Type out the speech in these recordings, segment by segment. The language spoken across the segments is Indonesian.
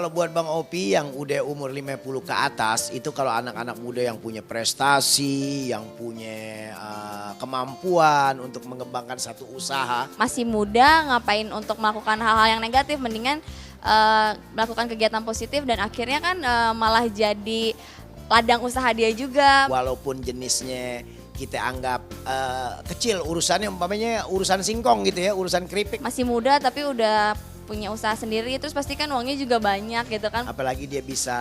Kalau buat Bang Opi yang udah umur 50 ke atas, itu kalau anak-anak muda yang punya prestasi, yang punya kemampuan untuk mengembangkan satu usaha. Masih muda, ngapain untuk melakukan hal-hal yang negatif, mendingan melakukan kegiatan positif dan akhirnya kan malah jadi ladang usaha dia juga. Walaupun jenisnya kita anggap kecil urusannya, umpamanya urusan singkong gitu ya, urusan keripik. Masih muda tapi udah punya usaha sendiri, terus pasti kan uangnya juga banyak gitu kan. Apalagi dia bisa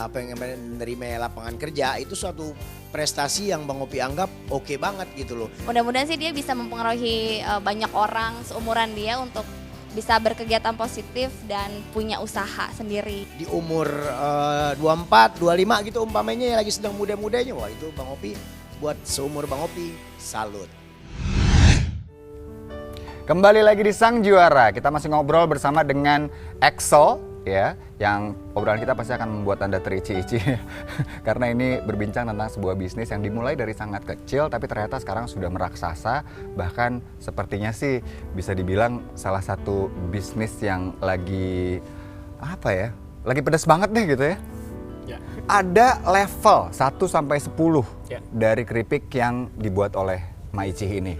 menerima lapangan kerja, itu suatu prestasi yang Bang Opi anggap oke banget gitu loh. Mudah-mudahan sih dia bisa mempengaruhi banyak orang seumuran dia untuk bisa berkegiatan positif dan punya usaha sendiri. Di umur 24, 25 gitu umpamanya yang lagi sedang muda-mudanya, wah itu Bang Opi, buat seumur Bang Opi, salut. Kembali lagi di Sang Juara, kita masih ngobrol bersama dengan Excel ya, yang obrolan kita pasti akan membuat Anda terici-ici karena ini berbincang tentang sebuah bisnis yang dimulai dari sangat kecil tapi ternyata sekarang sudah meraksasa, bahkan sepertinya sih bisa dibilang salah satu bisnis yang lagi apa ya, lagi pedas banget deh gitu ya. Ya. Ada level 1 sampai 10 Ya. dari keripik yang dibuat oleh Maici ini.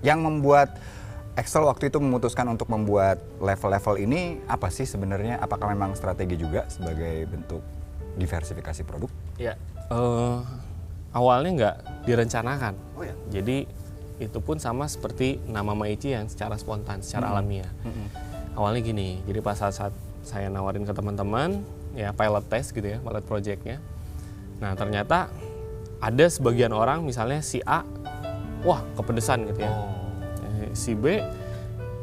Yang membuat Excel waktu itu memutuskan untuk membuat level-level ini apa sih sebenarnya? Apakah memang strategi juga sebagai bentuk diversifikasi produk? Ya, awalnya nggak direncanakan. Oh ya. Jadi itu pun sama seperti nama Maici yang secara spontan, secara alamiah. Awalnya gini, jadi pas saat saya nawarin ke teman-teman, ya pilot test gitu ya, pilot projectnya. Nah ternyata ada sebagian orang, misalnya si A, wah kepedesan gitu ya. Si B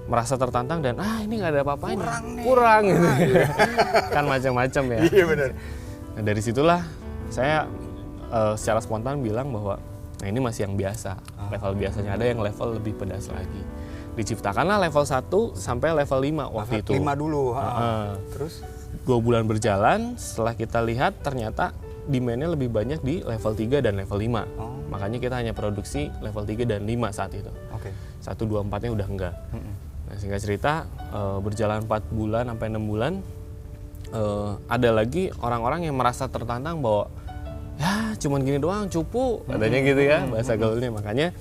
merasa tertantang dan ini nggak ada apa-apanya, kurang gitu. Kan macam-macam ya. Iya benar. Nah dari situlah saya secara spontan bilang bahwa nah ini masih yang biasa, level biasanya, ada yang level lebih pedas lagi. Diciptakanlah level 1 sampai level 5 waktu itu. 5 dulu. Terus 2 bulan berjalan, setelah kita lihat ternyata demand-nya lebih banyak di level 3 dan level 5. Makanya kita hanya produksi level 3 dan 5 saat itu. Oke. 1, 2, 4-nya udah enggak. Nah, singkat cerita berjalan 4 bulan sampai 6 bulan ada lagi orang-orang yang merasa tertantang bahwa ya cuman gini doang cupu katanya gitu ya bahasa gaulnya. Makanya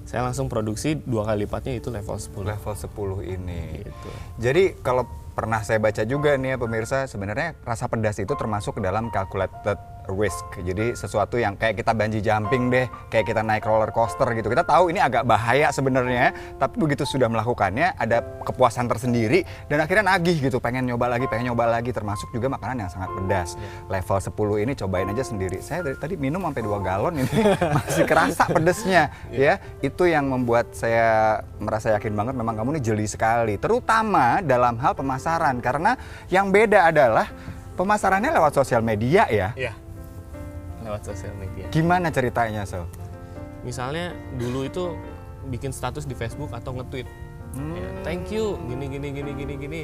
saya langsung produksi 2 kali lipatnya, itu level 10. Level 10 ini. Gitu. Jadi kalau pernah saya baca juga nih ya pemirsa, sebenarnya rasa pedas itu termasuk ke dalam calculated risk. Jadi sesuatu yang kayak kita bungee jumping deh, kayak kita naik roller coaster gitu. Kita tahu ini agak bahaya sebenarnya, tapi begitu sudah melakukannya ada kepuasan tersendiri dan akhirnya nagih gitu, pengen nyoba lagi, termasuk juga makanan yang sangat pedas. Level 10 ini cobain aja sendiri. Saya dari tadi minum sampai 2 galon ini masih kerasa pedesnya ya. Itu yang membuat saya merasa yakin banget memang kamu ini jeli sekali, terutama dalam hal pemasaran, karena yang beda adalah pemasarannya lewat sosial media ya. Iya. Lewat sosial media. Gimana ceritanya, Sel? Misalnya dulu itu bikin status di Facebook atau nge-tweet. Ya, thank you, gini,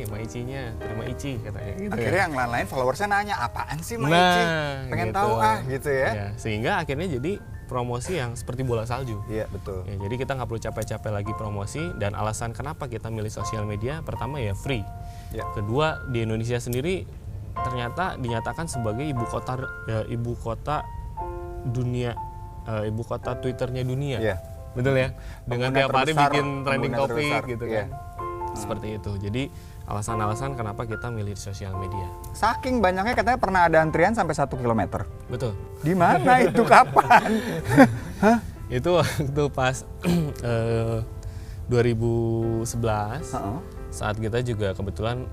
Maici-nya, terima Ici katanya. Gitu Akhirnya yang lain-lain followersnya nanya, apaan sih Maici? Pengen gitu. tahu gitu ya. Ya. Sehingga akhirnya jadi promosi yang seperti bola salju. Iya, betul. Ya, jadi kita nggak perlu capek-capek lagi promosi, dan alasan kenapa kita milih sosial media, pertama ya free. Ya. Kedua, di Indonesia sendiri ternyata dinyatakan sebagai ibu kota dunia, ibu kota Twitternya dunia. Iya. Betul ya? Dengan Pengguna tiap hari terbesar, bikin trending pengguna topik terbesar. gitu Iya. kan. Seperti itu. Jadi alasan-alasan kenapa kita milih sosial media. Saking banyaknya katanya pernah ada antrian sampai 1 kilometer. Betul. Di mana itu, kapan? Itu waktu pas 2011 saat kita juga kebetulan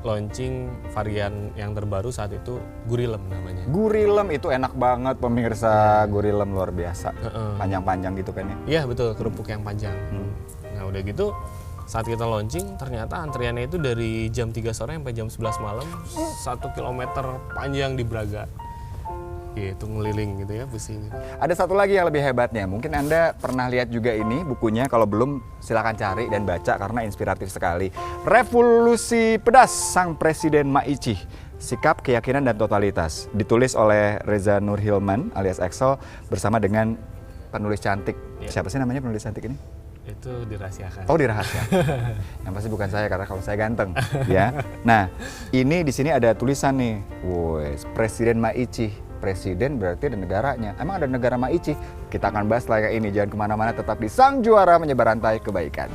launching varian yang terbaru saat itu, Gurilem namanya. Gurilem itu enak banget pemirsa, Gurilem luar biasa. Panjang-panjang gitu kan ya. Iya betul, kerupuk yang panjang. Nah udah gitu saat kita launching ternyata antriannya itu dari jam 3 sore sampai jam 11 malam, 1 kilometer panjang di Braga. Gitu, ngeliling gitu ya, pusing. Ada satu lagi yang lebih hebatnya, mungkin Anda pernah lihat juga ini bukunya, kalau belum silakan cari dan baca karena inspiratif sekali. Revolusi Pedas Sang Presiden Maici, Sikap, Keyakinan, dan Totalitas. Ditulis oleh Reza Nurhilman alias Excel bersama dengan penulis cantik. Ya. Siapa sih namanya penulis cantik ini? Itu dirahasiakan. Oh, dirahasiakan. Yang pasti bukan saya karena kalau saya ganteng, ya. Nah, ini di sini ada tulisan nih. Wes, Presiden Maici. Presiden berarti ada negaranya. Emang ada negara Maici? Kita akan bahas setelah ini. Jangan kemana-mana, tetap di Sang Juara menyebar rantai kebaikan.